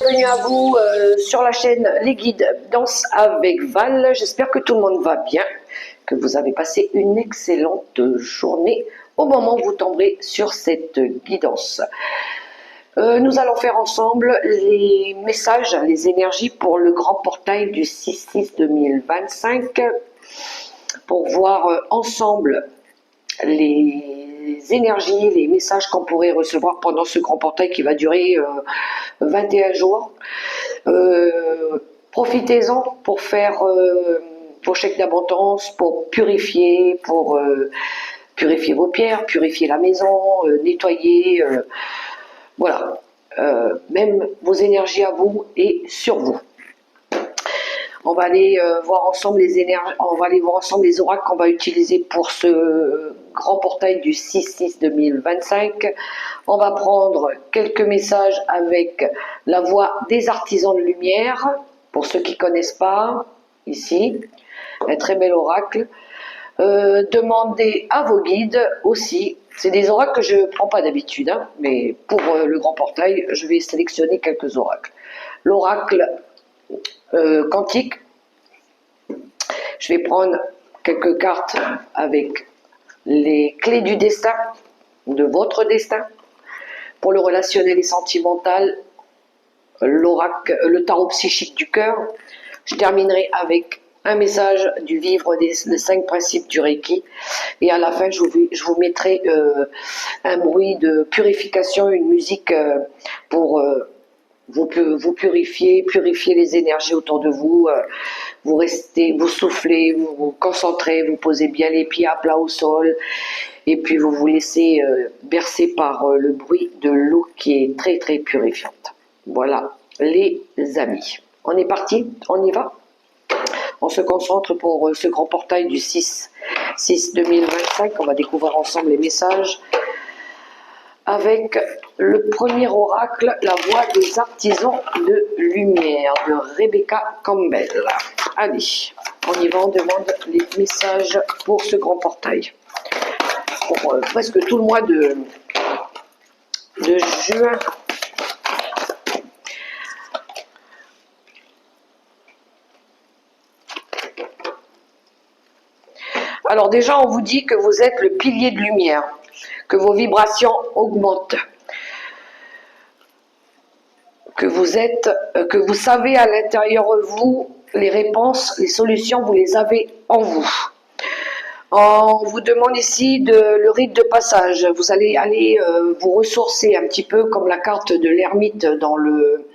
Bienvenue à vous sur la chaîne Les Guides Danse avec Val. J'espère que tout le monde va bien, que vous avez passé une excellente journée au moment où vous tomberez sur cette guidance. Nous allons faire ensemble les messages, les énergies pour le grand portail du 6-6-2025 pour voir ensemble les énergies, les messages qu'on pourrait recevoir pendant ce grand portail qui va durer 21 jours. Profitez-en pour faire vos chèques d'abondance, pour purifier, purifier vos pierres, purifier la maison, nettoyer, voilà, même vos énergies à vous et sur vous. On va aller voir ensemble les énergies, on va aller voir ensemble les oracles qu'on va utiliser pour ce grand portail du 6-6-2025. On va prendre quelques messages avec la voix des artisans de lumière, pour ceux qui ne connaissent pas, ici, un très bel oracle. Demandez à vos guides aussi, c'est des oracles que je ne prends pas d'habitude, hein, mais pour le grand portail, je vais sélectionner quelques oracles. L'oracle quantique, je vais prendre quelques cartes avec les clés du destin, de votre destin. Pour le relationnel et sentimental, l'oracle, le tarot psychique du cœur. Je terminerai avec un message du livre des 5 principes du Reiki. Et à la fin, je vous mettrai un bruit de purification, une musique pour vous purifier les énergies autour de vous. Vous restez, vous soufflez, vous vous concentrez, vous posez bien les pieds à plat au sol. Et puis vous vous laissez bercer par le bruit de l'eau qui est très très purifiante. Voilà les amis. On est parti, on y va. On se concentre pour ce grand portail du 6-6-2025. On va découvrir ensemble les messages avec le premier oracle, la voix des artisans de lumière de Rebecca Campbell. Allez, on y va, on demande les messages pour ce grand portail. Pour presque tout le mois de juin. Alors déjà, on vous dit que vous êtes le pilier de lumière, que vos vibrations augmentent, que vous savez à l'intérieur de vous les réponses, les solutions, vous les avez en vous. On vous demande ici le rite de passage. Vous allez aller vous ressourcer un petit peu comme la carte de l'ermite dans le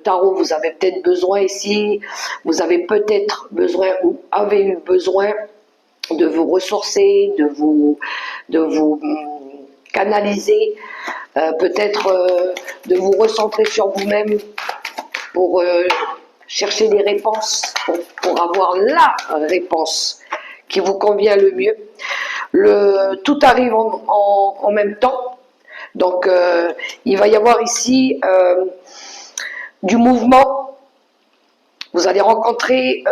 tarot. Vous avez peut-être besoin ici, vous avez peut-être besoin ou avez eu besoin de vous ressourcer, de vous canaliser, peut-être de vous recentrer sur vous-même pour chercher des réponses, pour avoir la réponse qui vous convient le mieux. Tout arrive en même temps, donc il va y avoir ici du mouvement. Vous allez rencontrer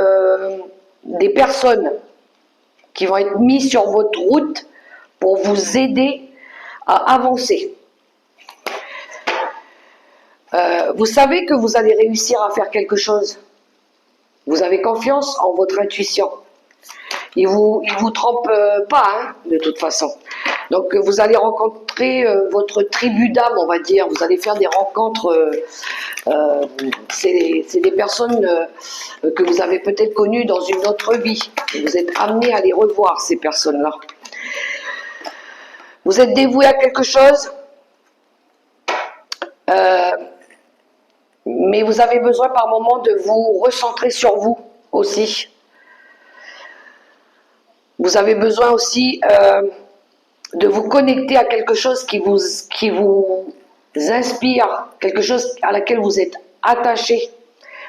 des personnes qui vont être mises sur votre route pour vous aider à avancer. Vous savez que vous allez réussir à faire quelque chose. Vous avez confiance en votre intuition. Il vous trompe pas, hein, de toute façon. Donc vous allez rencontrer votre tribu d'âme, on va dire. Vous allez faire des rencontres. C'est des personnes que vous avez peut-être connues dans une autre vie. Vous êtes amenés à les revoir, ces personnes-là. Vous êtes dévoué à quelque chose, mais vous avez besoin par moment de vous recentrer sur vous aussi. Vous avez besoin aussi de vous connecter à quelque chose qui vous inspire, quelque chose à laquelle vous êtes attaché.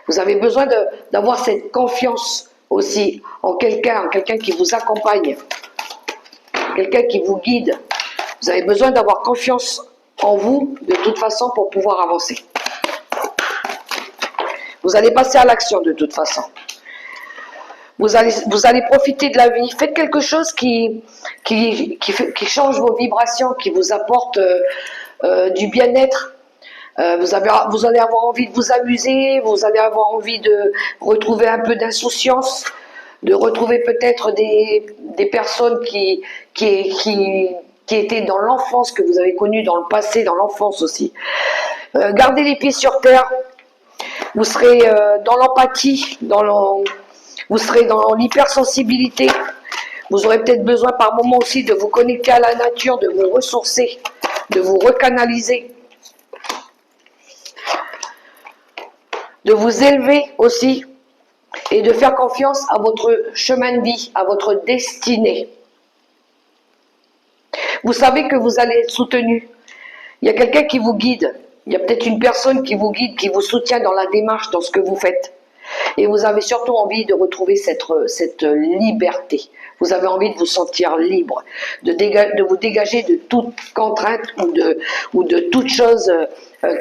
Vous avez besoin d'avoir cette confiance aussi en quelqu'un qui vous accompagne, quelqu'un qui vous guide. Vous avez besoin d'avoir confiance en vous de toute façon pour pouvoir avancer. Vous allez passer à l'action de toute façon. Vous allez profiter de la vie. Faites quelque chose qui change vos vibrations, qui vous apporte du bien-être. Vous allez avoir envie de vous amuser, vous allez avoir envie de retrouver un peu d'insouciance, de retrouver peut-être des personnes qui étaient dans l'enfance, que vous avez connues dans le passé, dans l'enfance aussi. Gardez les pieds sur terre, vous serez dans l'empathie, vous serez dans l'hypersensibilité. Vous aurez peut-être besoin par moment aussi de vous connecter à la nature, de vous ressourcer, de vous recanaliser, de vous élever aussi et de faire confiance à votre chemin de vie, à votre destinée. Vous savez que vous allez être soutenu. Il y a quelqu'un qui vous guide. Il y a peut-être une personne qui vous guide, qui vous soutient dans la démarche, dans ce que vous faites. Et vous avez surtout envie de retrouver cette liberté. Vous avez envie de vous sentir libre, de vous dégager de toute contrainte ou de toute chose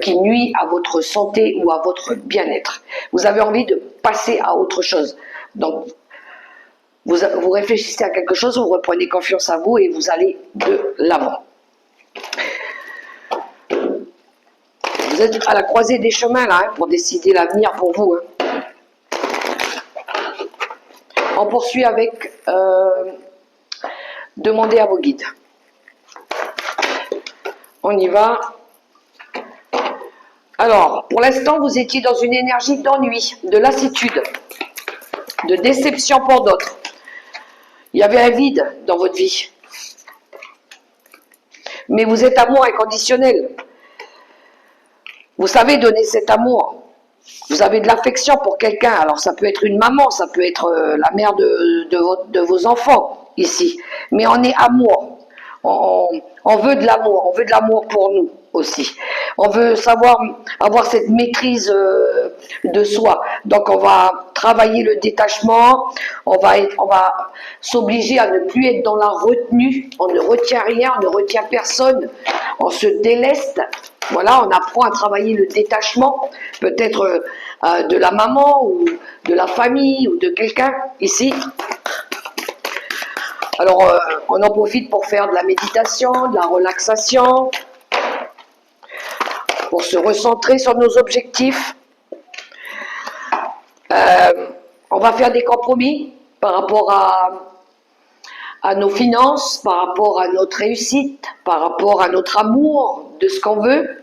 qui nuit à votre santé ou à votre bien-être. Vous avez envie de passer à autre chose. Donc, vous réfléchissez à quelque chose, vous reprenez confiance en vous et vous allez de l'avant. Vous êtes à la croisée des chemins là, pour décider l'avenir pour vous. On poursuit avec demander à vos guides. On y va. Alors, pour l'instant, vous étiez dans une énergie d'ennui, de lassitude, de déception pour d'autres. Il y avait un vide dans votre vie. Mais vous êtes amour inconditionnel. Vous savez donner cet amour. Vous avez de l'affection pour quelqu'un. Alors ça peut être une maman, ça peut être la mère de vos enfants ici. Mais on est amour. On veut de l'amour pour nous aussi. On veut savoir avoir cette maîtrise de soi. Donc on va travailler le détachement, on va s'obliger à ne plus être dans la retenue, on ne retient rien, on ne retient personne, on se déleste. Voilà, on apprend à travailler le détachement, peut-être de la maman ou de la famille ou de quelqu'un ici. Alors, on en profite pour faire de la méditation, de la relaxation, pour se recentrer sur nos objectifs. On va faire des compromis par rapport à nos finances, par rapport à notre réussite, par rapport à notre amour de ce qu'on veut.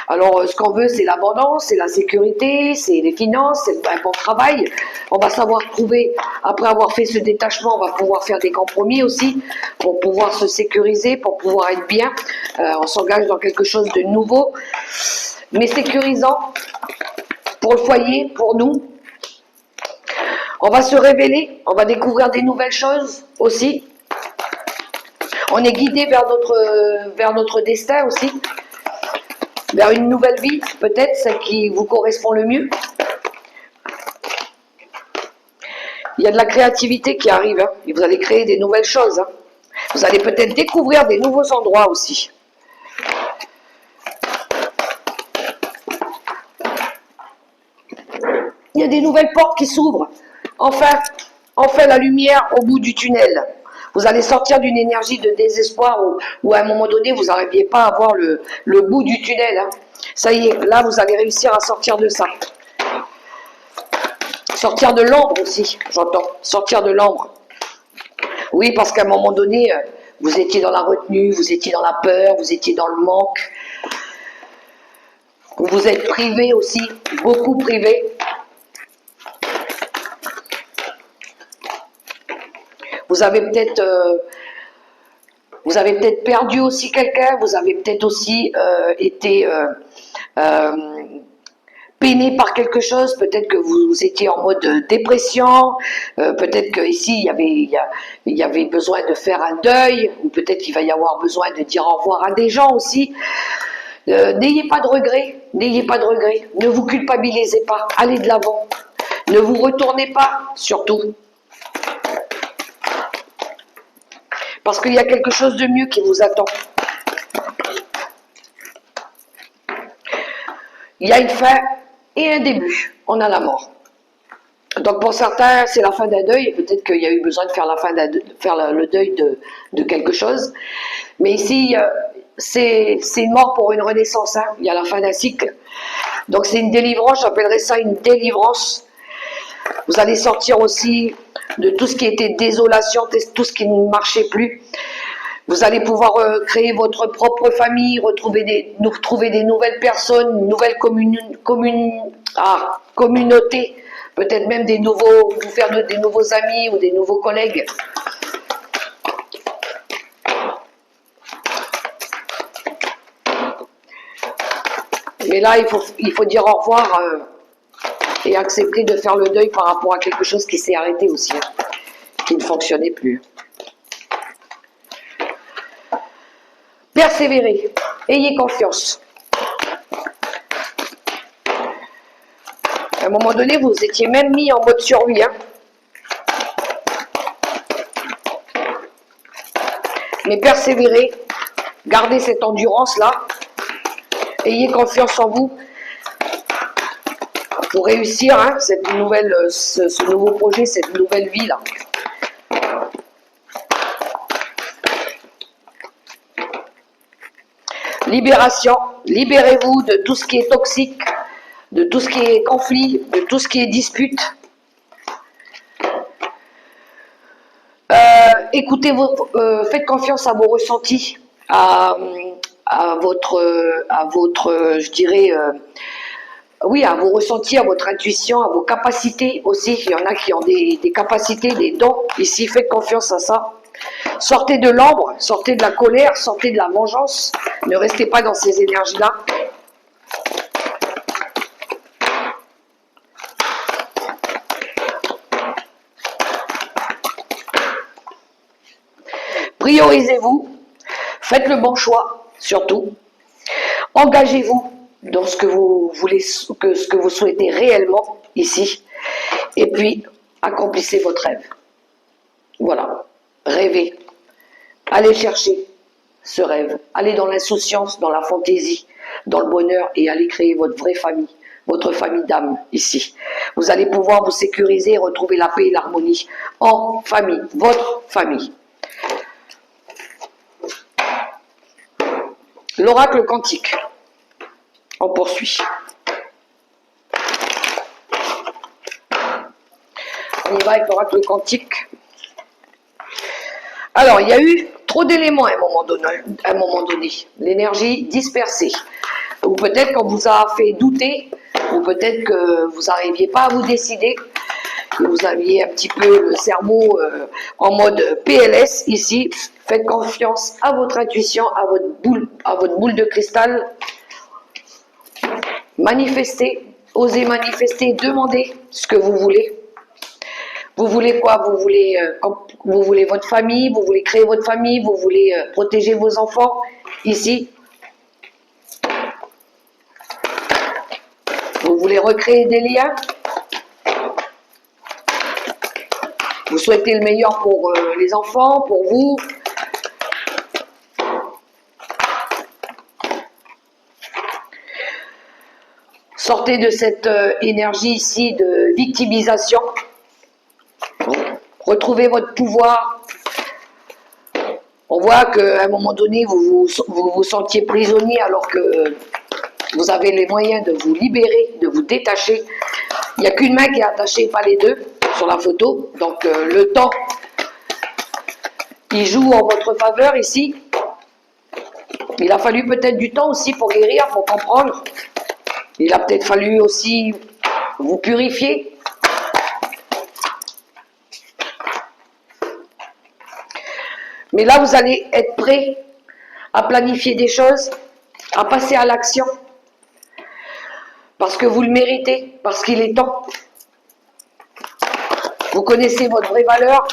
Alors, ce qu'on veut, c'est l'abondance, c'est la sécurité, c'est les finances, c'est un bon travail. On va savoir trouver, après avoir fait ce détachement, on va pouvoir faire des compromis aussi, pour pouvoir se sécuriser, pour pouvoir être bien. On s'engage dans quelque chose de nouveau, mais sécurisant pour le foyer, pour nous. On va se révéler, on va découvrir des nouvelles choses aussi. On est guidé vers notre destin aussi. Vers une nouvelle vie, peut-être, celle qui vous correspond le mieux. Il y a de la créativité qui arrive, hein, et vous allez créer des nouvelles choses. Hein. Vous allez peut-être découvrir des nouveaux endroits aussi. Il y a des nouvelles portes qui s'ouvrent. Enfin la lumière au bout du tunnel. Vous allez sortir d'une énergie de désespoir où à un moment donné, vous n'arriviez pas à voir le bout du tunnel. Hein. Ça y est, là, vous allez réussir à sortir de ça. Sortir de l'ombre aussi, j'entends. Sortir de l'ombre. Oui, parce qu'à un moment donné, vous étiez dans la retenue, vous étiez dans la peur, vous étiez dans le manque. Vous êtes privé aussi, beaucoup privé. Vous avez peut-être perdu aussi quelqu'un, vous avez peut-être aussi été peiné par quelque chose, peut-être que vous étiez en mode dépression, peut-être qu'ici il y avait besoin de faire un deuil, ou peut-être qu'il va y avoir besoin de dire au revoir à des gens aussi. N'ayez pas de regrets, ne vous culpabilisez pas, allez de l'avant, ne vous retournez pas surtout. Parce qu'il y a quelque chose de mieux qui vous attend. Il y a une fin et un début. On a la mort. Donc pour certains, c'est la fin d'un deuil. Et peut-être qu'il y a eu besoin de faire le deuil de quelque chose. Mais ici, c'est une mort pour une renaissance, hein. Il y a la fin d'un cycle. Donc c'est une délivrance, j'appellerais ça une délivrance. Vous allez sortir aussi de tout ce qui était désolation, tout ce qui ne marchait plus. Vous allez pouvoir créer votre propre famille, retrouver des nouvelles personnes, une nouvelle communauté, peut-être même vous faire des nouveaux amis ou des nouveaux collègues. Mais là, il faut dire au revoir et accepter de faire le deuil par rapport à quelque chose qui s'est arrêté aussi, hein, qui ne fonctionnait plus. Persévérez, ayez confiance. À un moment donné, vous étiez même mis en mode survie, hein. Mais persévérez, gardez cette endurance-là, ayez confiance en vous pour réussir, hein, ce nouveau projet, cette nouvelle vie-là. Libération, libérez-vous de tout ce qui est toxique, de tout ce qui est conflit, de tout ce qui est dispute. Écoutez, faites confiance à vos ressentis, à votre, je dirais, oui, à vos ressentis, à votre intuition, à vos capacités aussi. Il y en a qui ont des capacités, des dons. Ici, faites confiance à ça. Sortez de l'ombre, sortez de la colère, sortez de la vengeance. Ne restez pas dans ces énergies-là. Priorisez-vous, faites le bon choix, surtout. Engagez-vous dans ce que vous voulez, ce que vous souhaitez réellement ici. Et puis, accomplissez votre rêve. Voilà, rêvez. Allez chercher ce rêve. Allez dans l'insouciance, dans la fantaisie, dans le bonheur et allez créer votre vraie famille, votre famille d'âme ici. Vous allez pouvoir vous sécuriser et retrouver la paix et l'harmonie en famille, votre famille. L'oracle quantique. On poursuit. On y va avec l'oracle quantique. Alors, il y a eu trop d'éléments à un moment donné. L'énergie dispersée. Ou peut-être qu'on vous a fait douter, ou peut-être que vous n'arriviez pas à vous décider, que vous aviez un petit peu le cerveau en mode PLS ici. Faites confiance à votre intuition, à votre boule de cristal. Manifestez, osez manifester, demandez ce que vous voulez. Vous voulez quoi? Vous voulez votre famille, vous voulez créer votre famille, vous voulez protéger vos enfants ici. Vous voulez recréer des liens. Vous souhaitez le meilleur pour les enfants, pour vous. Sortez de cette énergie ici de victimisation. Retrouvez votre pouvoir. On voit qu'à un moment donné, vous vous sentiez prisonnier alors que vous avez les moyens de vous libérer, de vous détacher. Il n'y a qu'une main qui est attachée, pas les deux, sur la photo. Donc le temps, il joue en votre faveur ici. Il a fallu peut-être du temps aussi pour guérir, pour comprendre. Il a peut-être fallu aussi vous purifier. Mais là, vous allez être prêt à planifier des choses, à passer à l'action. Parce que vous le méritez, parce qu'il est temps. Vous connaissez votre vraie valeur.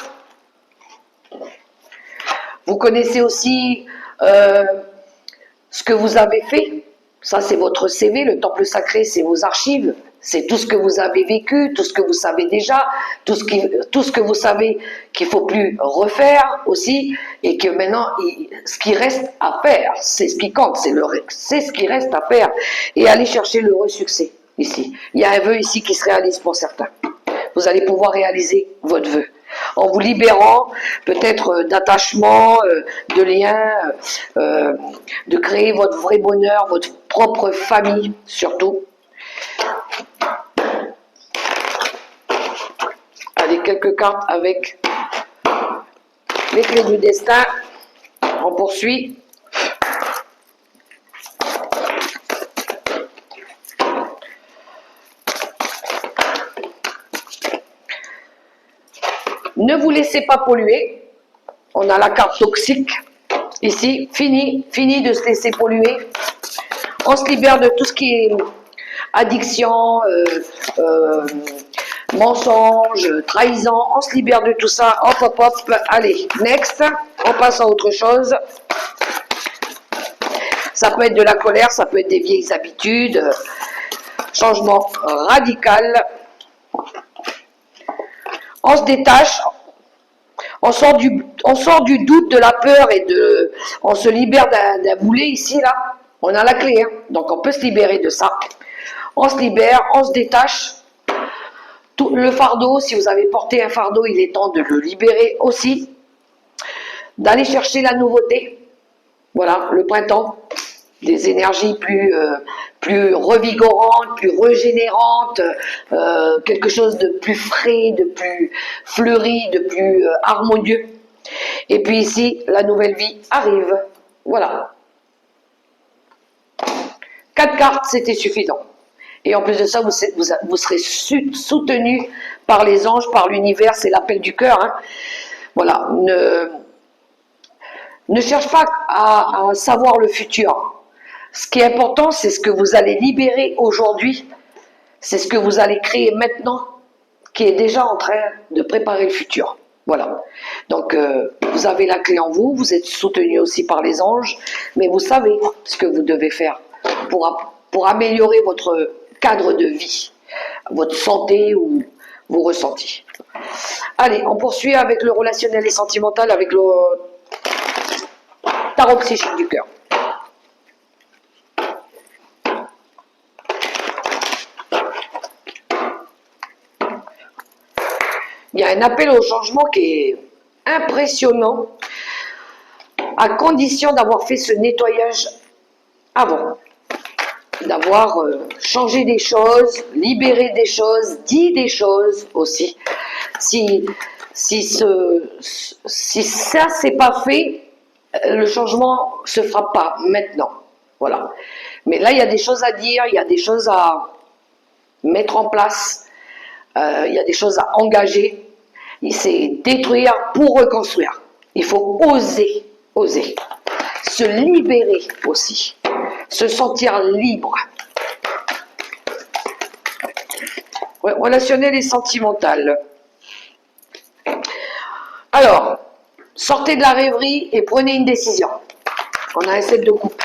Vous connaissez aussi ce que vous avez fait. Ça, c'est votre CV. Le temple sacré, c'est vos archives. C'est tout ce que vous avez vécu, tout ce que vous savez déjà, tout ce que vous savez qu'il ne faut plus refaire aussi, et que maintenant, ce qui reste à faire, c'est ce qui compte, c'est ce qui reste à faire, et aller chercher l'heureux succès ici. Il y a un vœu ici qui se réalise pour certains. Vous allez pouvoir réaliser votre vœu. En vous libérant peut-être d'attachement, de liens, de créer votre vrai bonheur, votre propre famille surtout. Allez, quelques cartes avec les clés du destin. On poursuit. Ne vous laissez pas polluer. On a la carte toxique ici. Fini de se laisser polluer. On se libère de tout ce qui est addiction, mensonge, trahison. On se libère de tout ça. Hop, hop, hop. Allez, next. On passe à autre chose. Ça peut être de la colère, ça peut être des vieilles habitudes. Changement radical. On se détache, on sort du doute, de la peur et on se libère d'un boulet ici, là. On a la clé, hein. Donc on peut se libérer de ça. On se libère, on se détache. Tout le fardeau, si vous avez porté un fardeau, il est temps de le libérer aussi. D'aller chercher la nouveauté. Voilà, le printemps. Des énergies plus revigorantes, plus régénérantes, quelque chose de plus frais, de plus fleuri, de plus harmonieux. Et puis ici, la nouvelle vie arrive. Voilà. 4 cartes, c'était suffisant. Et en plus de ça, vous serez soutenu par les anges, par l'univers, c'est l'appel du cœur. Hein. Voilà. Ne cherche pas à savoir le futur. Ce qui est important, c'est ce que vous allez libérer aujourd'hui. C'est ce que vous allez créer maintenant, qui est déjà en train de préparer le futur. Voilà. Donc, vous avez la clé en vous, vous êtes soutenu aussi par les anges, mais vous savez ce que vous devez faire pour améliorer votre cadre de vie, votre santé ou vos ressentis. Allez, on poursuit avec le relationnel et sentimental, avec le tarot psychique du cœur. Il y a un appel au changement qui est impressionnant, à condition d'avoir fait ce nettoyage avant, d'avoir changé des choses, libéré des choses, dit des choses aussi. Si ça c'est pas fait, le changement se fera pas maintenant. Voilà. Mais là, il y a des choses à dire, il y a des choses à mettre en place, il y a des choses à engager. C'est détruire pour reconstruire. Il faut oser, se libérer aussi, se sentir libre. Relationnel et sentimental. Alors, sortez de la rêverie et prenez une décision. On a un 7 de coupe.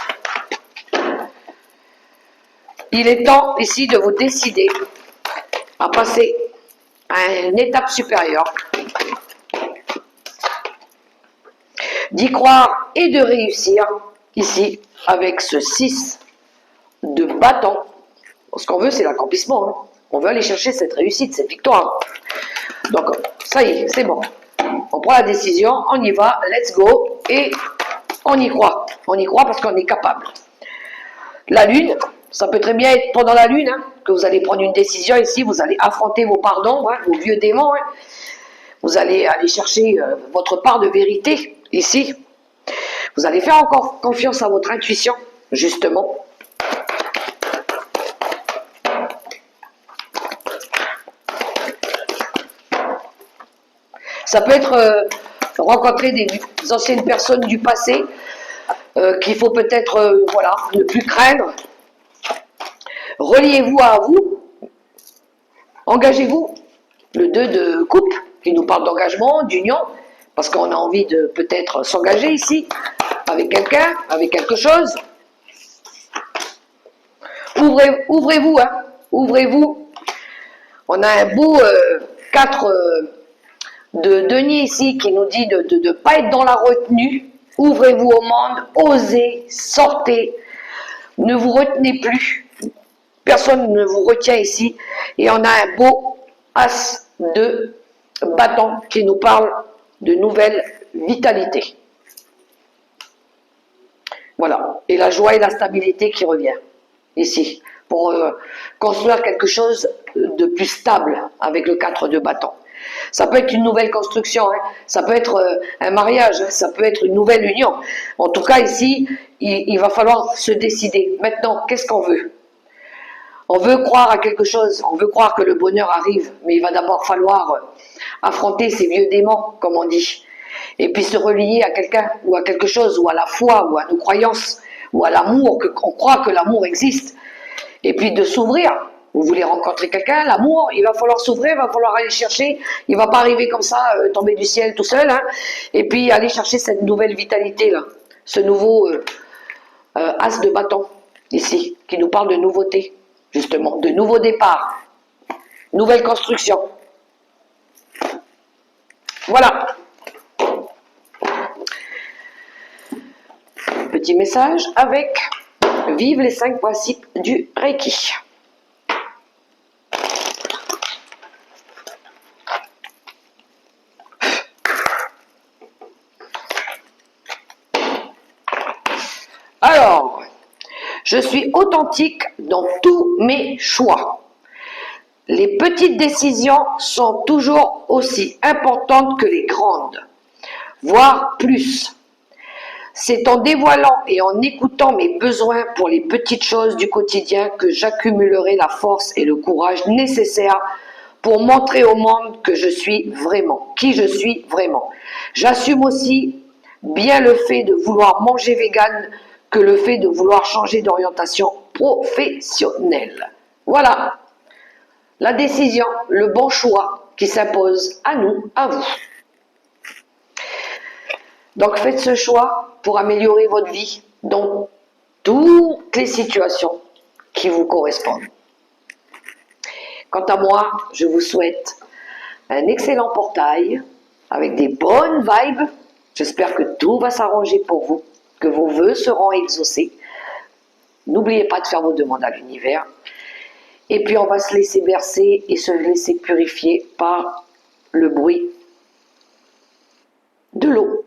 Il est temps ici de vous décider à passer à une étape supérieure, d'y croire et de réussir ici avec ce 6 de bâton. Ce qu'on veut, c'est l'accomplissement. Hein. On veut aller chercher cette réussite, cette victoire. Donc, ça y est, c'est bon. On prend la décision, on y va, let's go, et on y croit. On y croit parce qu'on est capable. La lune, ça peut très bien être pendant la lune, hein, que vous allez prendre une décision ici, vous allez affronter vos parts d'ombre, hein, vos vieux démons. Hein. Vous allez aller chercher votre part de vérité ici. Vous allez faire encore confiance à votre intuition, justement. Ça peut être rencontrer des anciennes personnes du passé qu'il faut peut-être voilà, ne plus craindre. Reliez-vous à vous, engagez-vous. Le 2 de coupe qui nous parle d'engagement, d'union, parce qu'on a envie de peut-être s'engager ici avec quelqu'un, avec quelque chose. Ouvrez-vous, hein, ouvrez-vous. On a un beau 4 de denier ici qui nous dit de ne pas être dans la retenue. Ouvrez-vous au monde, osez, sortez, ne vous retenez plus. Personne ne vous retient ici. Et on a un beau As de bâton qui nous parle de nouvelle vitalité. Voilà. Et la joie et la stabilité qui revient ici, pour construire quelque chose de plus stable avec le 4 de bâton. Ça peut être une nouvelle construction, hein. Ça peut être un mariage, hein. Ça peut être une nouvelle union. En tout cas, ici, il va falloir se décider. Maintenant, qu'est-ce qu'on veut? On veut croire à quelque chose, on veut croire que le bonheur arrive, mais il va d'abord falloir affronter ces vieux démons, comme on dit, et puis se relier à quelqu'un, ou à quelque chose, ou à la foi, ou à nos croyances, ou à l'amour, qu'on croit que l'amour existe, et puis de s'ouvrir. Vous voulez rencontrer quelqu'un, l'amour, il va falloir s'ouvrir, il va falloir aller chercher, il ne va pas arriver comme ça, tomber du ciel tout seul, hein, et puis aller chercher cette nouvelle vitalité-là, ce nouveau as de bâton, ici, qui nous parle de nouveauté, justement, de nouveau départ, nouvelle construction. Voilà. Petit message avec vive les 5 principes du Reiki. Alors, je suis authentique dans tous mes choix. Les petites décisions sont toujours aussi importantes que les grandes, voire plus. C'est en dévoilant et en écoutant mes besoins pour les petites choses du quotidien que j'accumulerai la force et le courage nécessaires pour montrer au monde que je suis vraiment, qui je suis vraiment. J'assume aussi bien le fait de vouloir manger vegan que le fait de vouloir changer d'orientation professionnelle. Voilà. La décision, le bon choix qui s'impose à nous, à vous. Donc faites ce choix pour améliorer votre vie dans toutes les situations qui vous correspondent. Quant à moi, je vous souhaite un excellent portail avec des bonnes vibes. J'espère que tout va s'arranger pour vous, que vos vœux seront exaucés. N'oubliez pas de faire vos demandes à l'univers. Et puis on va se laisser bercer et se laisser purifier par le bruit de l'eau.